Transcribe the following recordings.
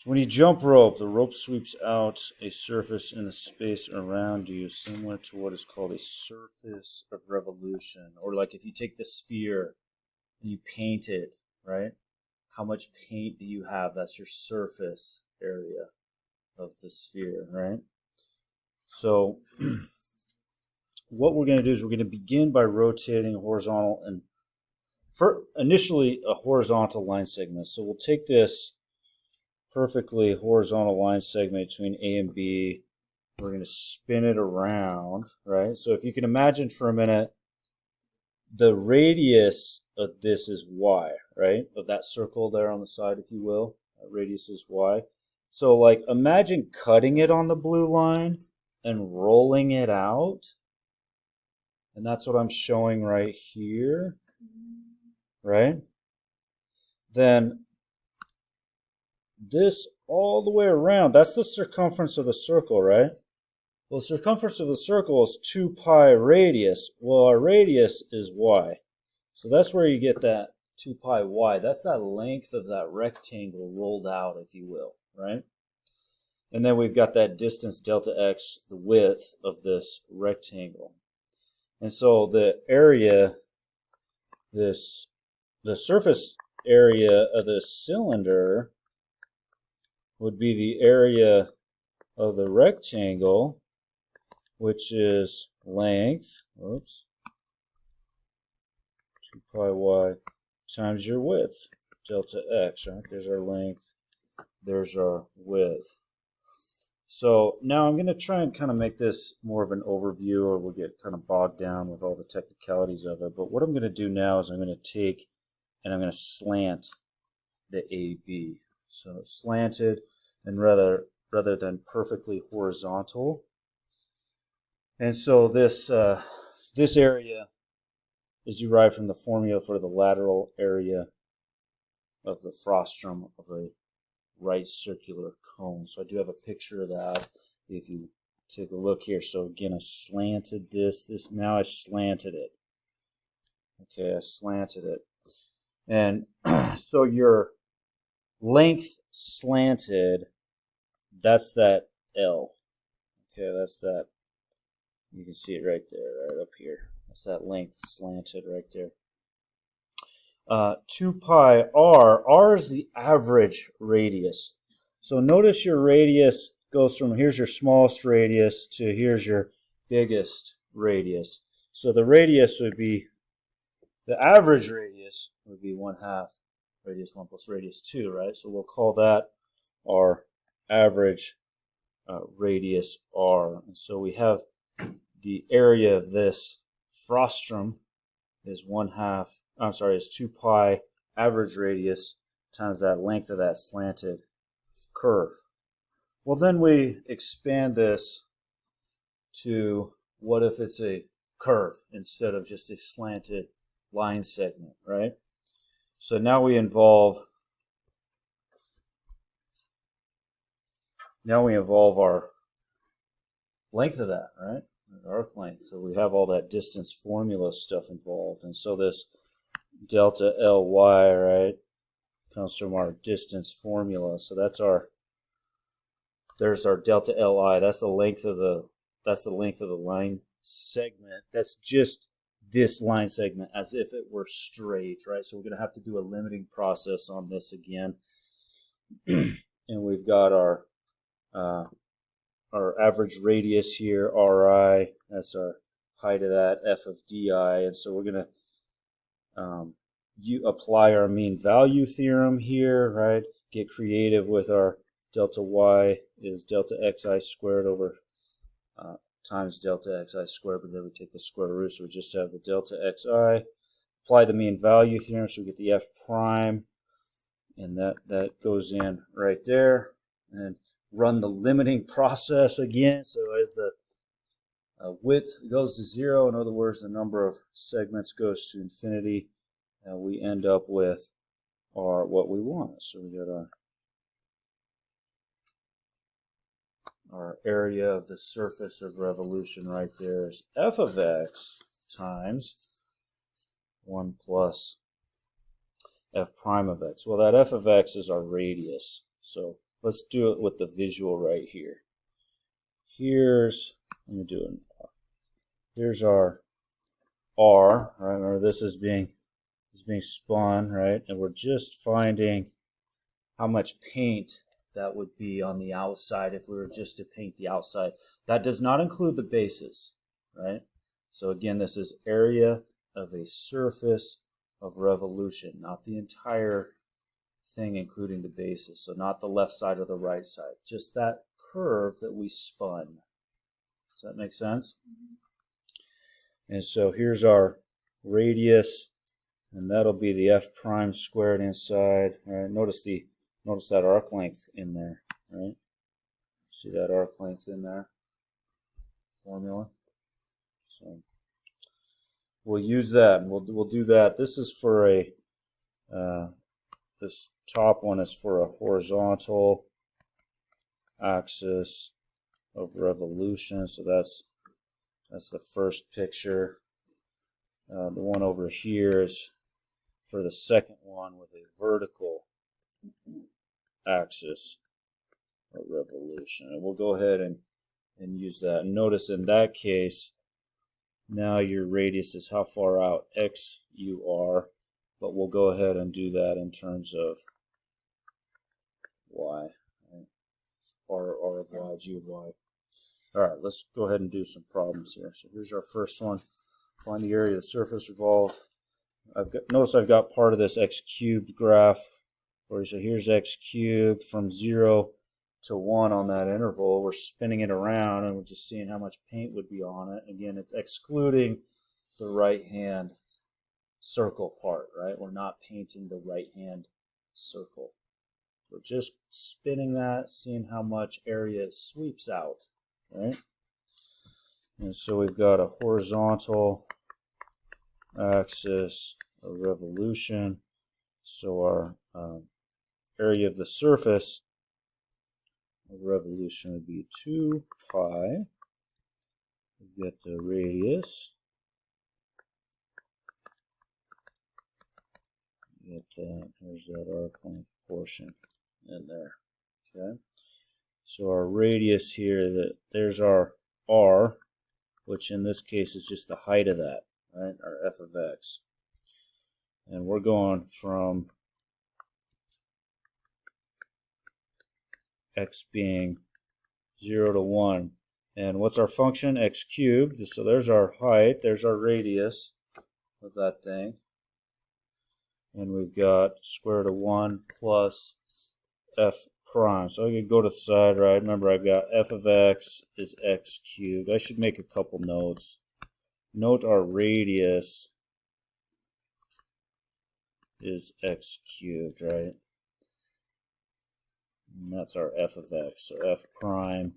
So when you jump rope, the rope sweeps out a surface in the space around you, similar to what is called a surface of revolution. Or like if you take the sphere and you paint it, right? How much paint do you have? That's your surface area of the sphere, right? So what we're going to do is we're going to begin by rotating horizontal and initially a horizontal line segment. So we'll take this perfectly horizontal line segment between A and B. We're going to spin it around, right? So if you can imagine for a minute, the radius of this is y, right? Of that circle there on the side, if you will. That radius is y. So like imagine cutting it on the blue line and rolling it out. And that's what I'm showing right here, right? Then this all the way around, that's the circumference of the circle, right? Well, the circumference of the circle is 2 pi radius. Well, our radius is y. So that's where you get that 2 pi y. That's that length of that rectangle rolled out, if you will, right? And then we've got that distance delta x, the width of this rectangle. And so the area, the surface area of the cylinder would be the area of the rectangle, which is length, 2 pi y times your width, delta x, right? There's our length, there's our width. So now I'm going to try and kind of make this more of an overview, or we'll get kind of bogged down with all the technicalities of it. But what I'm going to do now is I'm going to take and I'm going to slant the AB. So it's slanted and rather than perfectly horizontal. And so this this area is derived from the formula for the lateral area of the frustum of a right circular cone. So I do have a picture of that if you take a look here. So again, I slanted this. Now I slanted it. Okay, I slanted it. And so your length slanted, that's that L. Okay, that's that. You can see it right there, right up here. That's that length slanted right there. 2 pi r. R is the average radius. So notice your radius goes from here's your smallest radius to here's your biggest radius. So the radius would be, the average radius would be 1/2 radius 1 plus radius 2, right? So we'll call that our average radius r. And so we have the area of this frustum is 2 pi average radius times that length of that slanted curve. Well, then we expand this to what if it's a curve instead of just a slanted line segment, right? So now we involve our length of that, right? Arc length. So we have all that distance formula stuff involved. And so this delta Ly, right, comes from our distance formula. So there's our delta Li. That's the length of the line segment. That's just this line segment as if it were straight, right? So we're going to have to do a limiting process on this again. And we've got our average radius here, Ri. That's our height of that, f of di. And so we're going to apply our mean value theorem here, right? Get creative with our delta y is delta xi squared over times delta xi squared, but then we take the square root, so we just have the delta xi. Apply the mean value theorem, so we get the f prime, and that goes in right there. And run the limiting process again. So as the width goes to 0, in other words, the number of segments goes to infinity, we end up with what we want. So we got our area of the surface of revolution right there is f of x times 1 plus f prime of x. Well, that f of x is our radius. So let's do it with the visual right here. Here's, let me do an R. Here's our R, right? Remember this is being spun, right? And we're just finding how much paint that would be on the outside if we were just to paint the outside. That does not include the bases, right? So again, this is area of a surface of revolution, not the entire thing including the bases. So not the left side or the right side, just that curve that we spun. Does that make sense? And so here's our radius, and that'll be the f prime squared inside. All right, notice that arc length in there, right? See that arc length in there formula. So we'll use that, and we'll do that. This is for a this top one is for a horizontal axis of revolution. So that's the first picture. The one over here is for the second one with a vertical axis of revolution. And we'll go ahead and use that. And notice in that case, now your radius is how far out x you are, but we'll go ahead and do that in terms of y. Right? R of y, g of y. All right, let's go ahead and do some problems here. So here's our first one. Find the area of the surface revolved. Notice I've got part of this x cubed graph. So here's x cubed from 0 to 1 on that interval. We're spinning it around and we're just seeing how much paint would be on it. Again, it's excluding the right hand circle part, right? We're not painting the right hand circle. We're just spinning that, seeing how much area it sweeps out, right? And so we've got a horizontal axis of revolution. So our area of the surface of revolution would be 2 pi. We get the radius. Get that. There's that arc length portion in there. Okay. So our radius here, there's our r, which in this case is just the height of that, right? Our f of x. And we're going from x being 0 to 1. And what's our function? X cubed. So there's our height. There's our radius of that thing. And we've got square root of 1 plus f prime. So I could go to the side, right? Remember, I've got f of x is x cubed. I should make a couple notes. Note our radius is x cubed, right? And that's our f of x. So f prime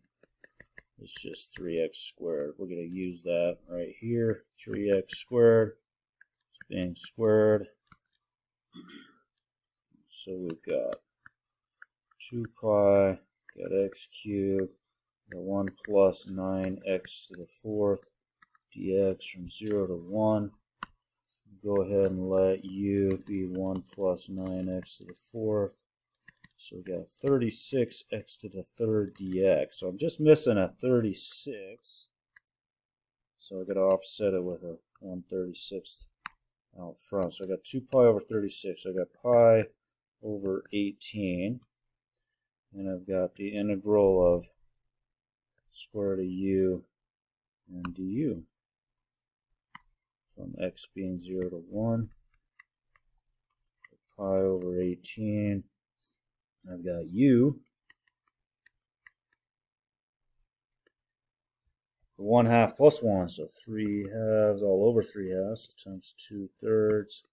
is just 3x squared. We're going to use that right here. 3x squared is being squared. So we've got 2 pi, got x cubed, got 1 plus 9x to the 4th dx from 0 to 1. Go ahead and let u be 1 plus 9x to the 4th. So we got 36x to the 3rd dx. So I'm just missing a 36. So I got to offset it with a 1/36 out front. So I got 2 pi over 36. So I got pi over 18. And I've got the integral of square root of u and du from x being 0 to 1. Pi over 18. I've got u. The 1/2 plus 1, so 3/2 all over 3/2, so times 2/3,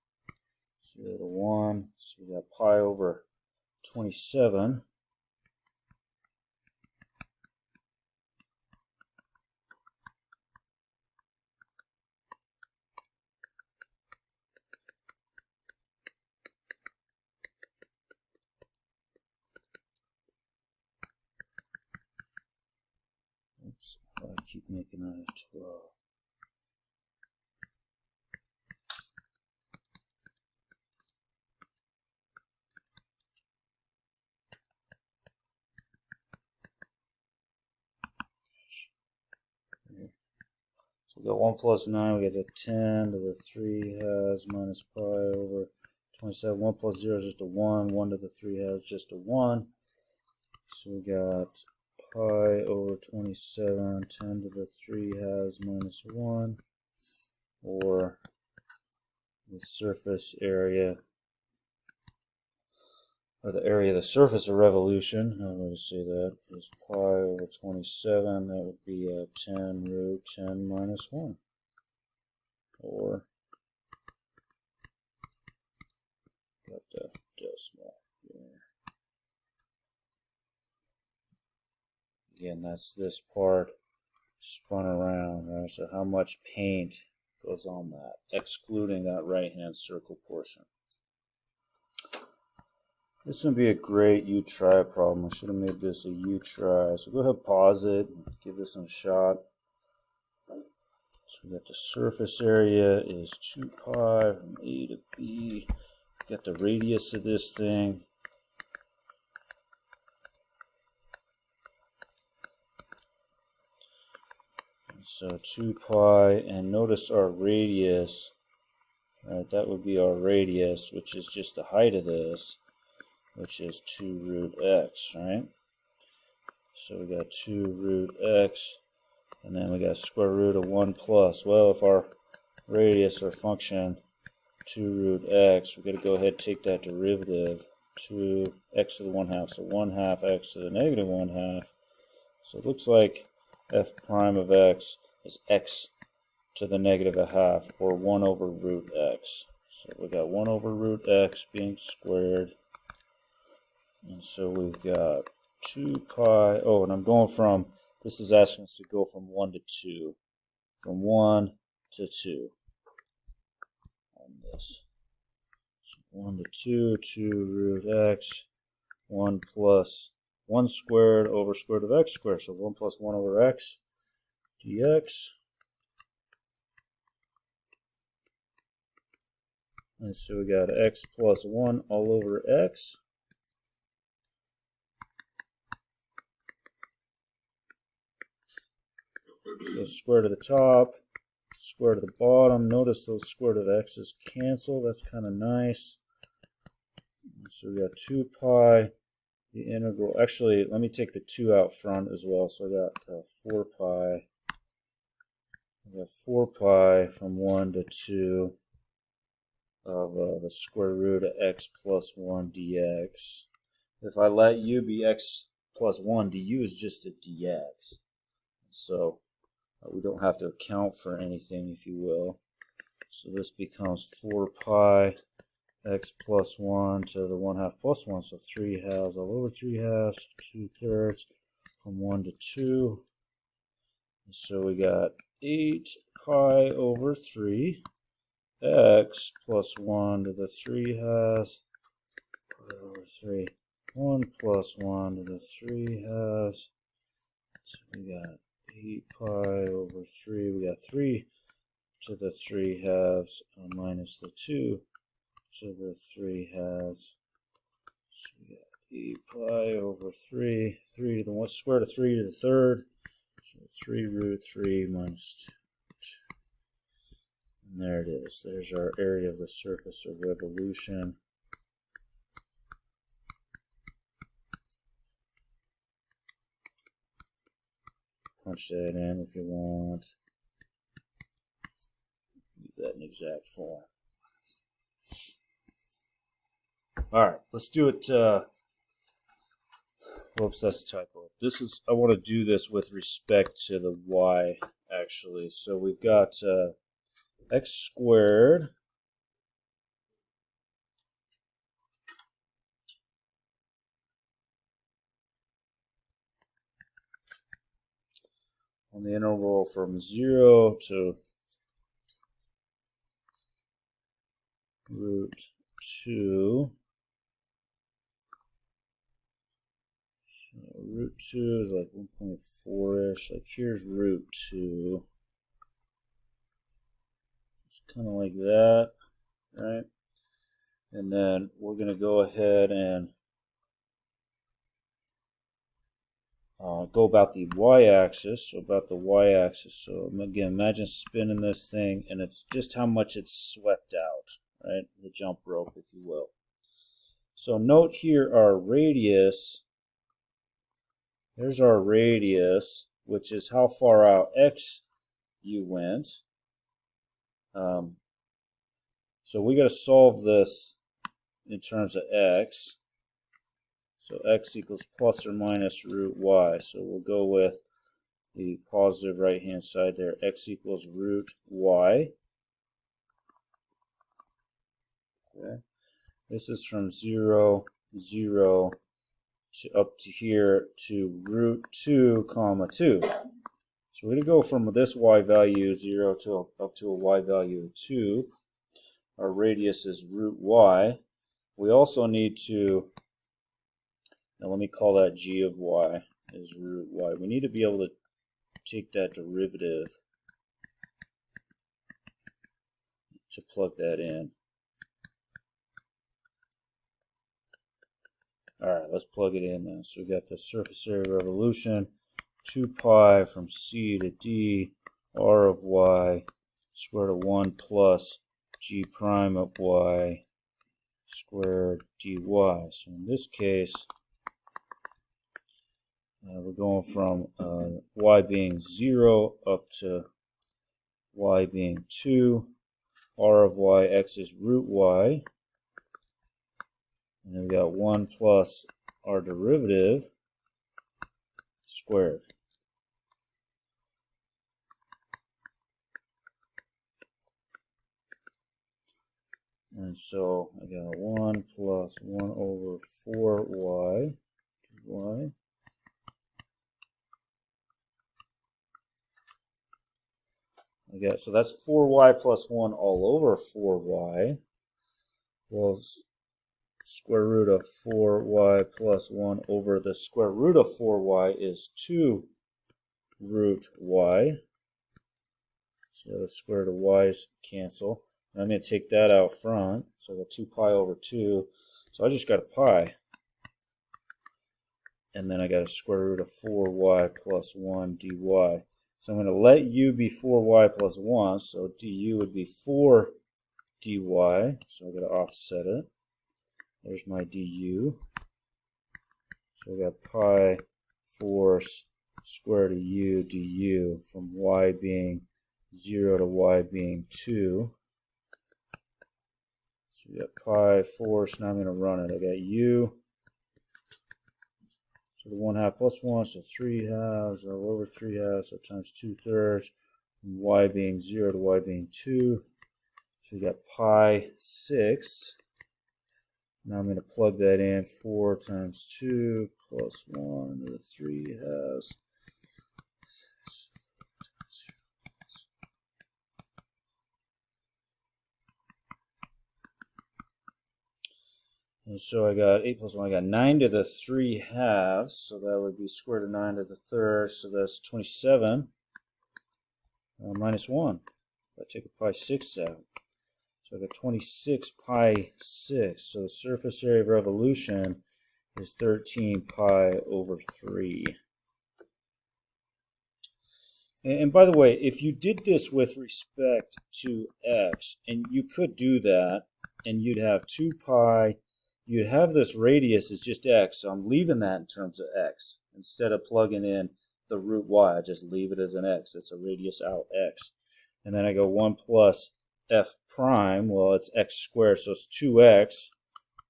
0 to 1. So we got pi over 27. Oops, I keep making that a 12. we got 1 plus 9, we get a 10 to the 3 halves minus pi over 27. 1 plus 0 is just a 1. 1 to the 3 halves is just a 1. So we got pi over 27, 10 to the 3 halves minus 1, or the surface area, or the area of the surface of revolution, how do I say that, is pi over 27, that would be 10 root 10 minus 1, or, got the decimal here. Again, that's this part spun around, right? So how much paint goes on that, excluding that right-hand circle portion. This is going to be a great you try problem. I should have made this a you try. So go ahead, pause it, give this a shot. So we got the surface area is 2 pi from A to B. Got the radius of this thing. So 2 pi, and notice our radius, right? That would be our radius, which is just the height of this, which is 2 root x, right? So we got 2 root x, and then we got square root of 1 plus. Well, if our radius or function 2 root x, we're going to go ahead and take that derivative, 2 x to the 1 half, so 1 half x to the negative 1 half. So it looks like f prime of x is x to the negative a half, or 1 over root x. So we got 1 over root x being squared. And so we've got 2 pi, oh, and I'm going from, this is asking us to go from 1 to 2. From 1 to 2 on this. So 1 to 2, 2 root x, 1 plus 1 squared over square root of x squared. So 1 plus 1 over x dx. And so we got x plus 1 all over x. So square to the top, square to the bottom. Notice those square root of x's cancel. That's kind of nice. So we got 2 pi, the integral. Actually, let me take the 2 out front as well. So I got 4 pi. I got 4 pi from 1 to 2 of the square root of x plus 1 dx. If I let u be x plus 1, du is just a dx. So we don't have to account for anything, if you will. So this becomes 4 pi x plus 1 to the 1 half plus 1. So 3 halves all over 3 halves, 2/3 from 1 to 2. And so we got 8 pi over 3 x plus 1 to the 3 halves pi over 3. 1 plus 1 to the 3 halves. So we got 8 pi over 3. We got 3 to the 3 halves minus the 2 to the 3 halves. So we got 8 pi over 3. 3 to the 1 square root of 3 to the third. So 3 root 3 minus 2. And there it is. There's our area of the surface of revolution. Punch that in if you want. Leave that in exact form. Alright, let's do it. Whoops, that's a typo. This is, I want to do this with respect to the y, actually. So we've got x squared on the interval from 0 to root 2. So root 2 is like 1.4-ish. Like here's root 2. It's kind of like that, right? And then we're going to go ahead and go about the y-axis. So about the y-axis. So again, imagine spinning this thing, and it's just how much it's swept out, right? The jump rope, if you will. So note here our radius. There's our radius, which is how far out x you went. So we got to solve this in terms of x. So x equals plus or minus root y. So we'll go with the positive right hand side there. X equals root y. Okay. This is from 0, 0 to up to here to root 2, comma 2. So we're going to go from this y value 0 to up to a y value of 2. Our radius is root y. We also need to, now let me call that g of y is root y. We need to be able to take that derivative to plug that in. Alright, let's plug it in now. So we got the surface area revolution, 2 pi from c to d, r of y, square root of 1 plus g prime of y squared dy. So in this case, we're going from y being 0 up to y being 2. R of y, x is root y. And then we got 1 plus our derivative squared. And so I got 1 plus 1 over 4y. Y. So that's 4y plus 1 all over 4y. Well, square root of 4y plus 1 over the square root of 4y is 2 root y. So the square root of y's cancel. And I'm going to take that out front. So I got 2 pi over 2. So I just got a pi. And then I got a square root of 4y plus 1 dy. So I'm going to let u be 4y plus 1. So du would be 4 dy. So I'm going to offset it. There's my du. So I got pi 4 square root of u du from y being 0 to y being 2. So we got pi 4. So now I'm going to run it. I got u. So the 1/2 plus 1, so 3/2 all over 3/2, so times 2/3. Y being 0 to y being 2. So we got pi 6. Now I'm going to plug that in. 4 times 2 plus 1 to the 3/2. And so I got 8 plus 1, I got 9 to the 3/2, so that would be square root of 9 to the 3rd, so that's 27 minus 1. If I take a pi 6 out. So I got 26 pi 6, so the surface area of revolution is 13 pi over 3. And by the way, if you did this with respect to x, and you could do that, and you'd have 2 pi, you'd have this radius is just x, so I'm leaving that in terms of x. Instead of plugging in the root y, I just leave it as an x. It's a radius out x. And then I go 1 plus f prime, well, it's x squared, so it's 2x.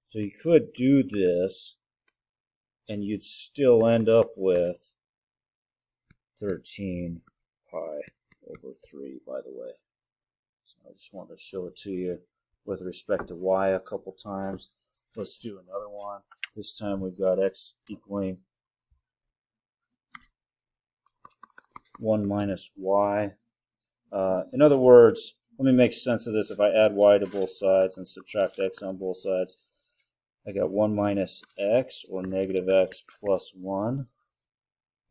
So you could do this, and you'd still end up with 13 pi over 3, by the way. So I just wanted to show it to you with respect to y a couple times. Let's do another one. This time we've got x equaling 1 minus y. In other words, let me make sense of this. If I add y to both sides and subtract x on both sides, I got 1 minus x, or negative x plus 1.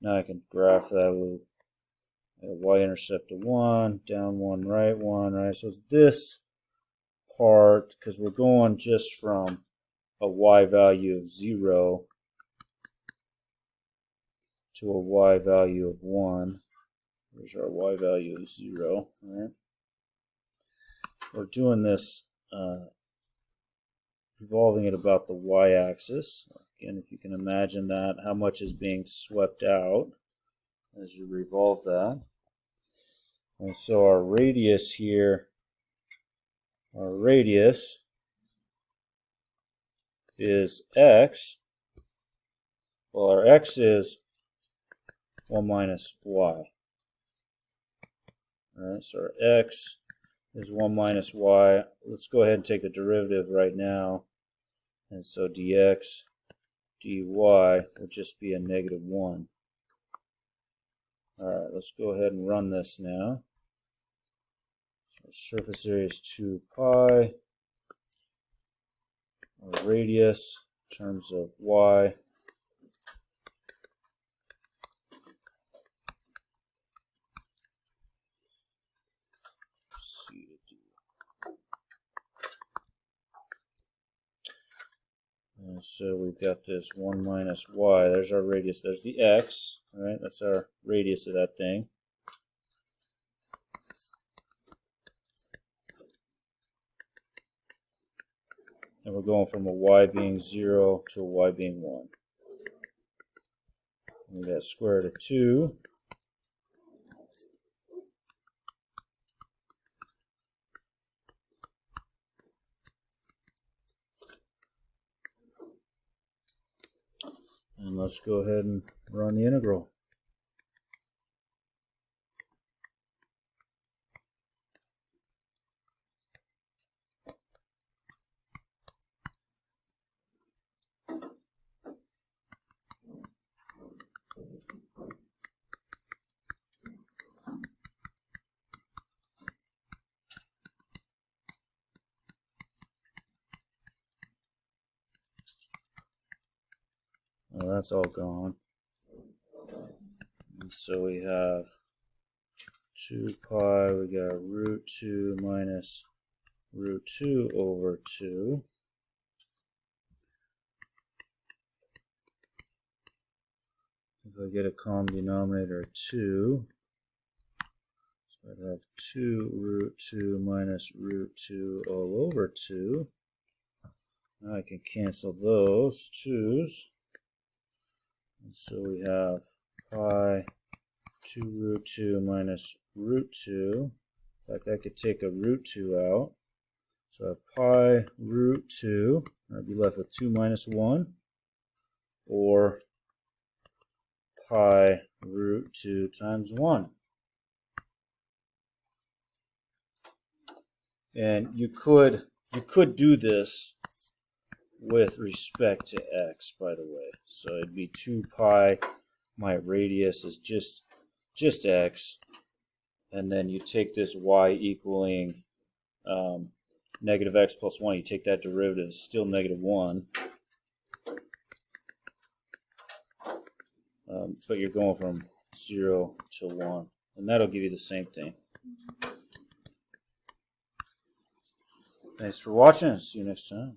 Now I can graph that with y-intercept of 1, down 1, right 1, right? So it's this part, because we're going just from a y value of 0 to a y value of 1. There's our y value of 0. All right. We're doing this, revolving it about the y-axis. Again, if you can imagine that, how much is being swept out as you revolve that. And so our radius here, our radius is x. Well, our x is 1 minus y. All right, so our x is 1 minus y. Let's go ahead and take the derivative right now. And so dx dy will just be a negative 1. All right, let's go ahead and run this now. So our surface area is 2 pi. Our radius in terms of y and so we've got this 1 minus y. There's our radius. There's the x. All right, that's our radius of that thing. And we're going from a y being 0 to a y being 1. And we got square root of 2. And let's go ahead and run the integral. Well, that's all gone. And so we have 2 pi, we got root 2 minus root 2 over 2. If I get a common denominator of 2, so I'd have 2 root 2 minus root 2 all over 2. Now I can cancel those 2's. And so we have pi 2 root 2 minus root 2. In fact, I could take a root 2 out. So I have pi root 2. I'd be left with 2 minus 1. Or pi root 2 times 1. And you could do this with respect to x, by the way. So it'd be 2 pi, my radius is just x, and then you take this y equaling negative x plus 1, you take that derivative, it's still negative 1. But you're going from 0 to 1, and that'll give you the same thing. Thanks for watching. See you next time.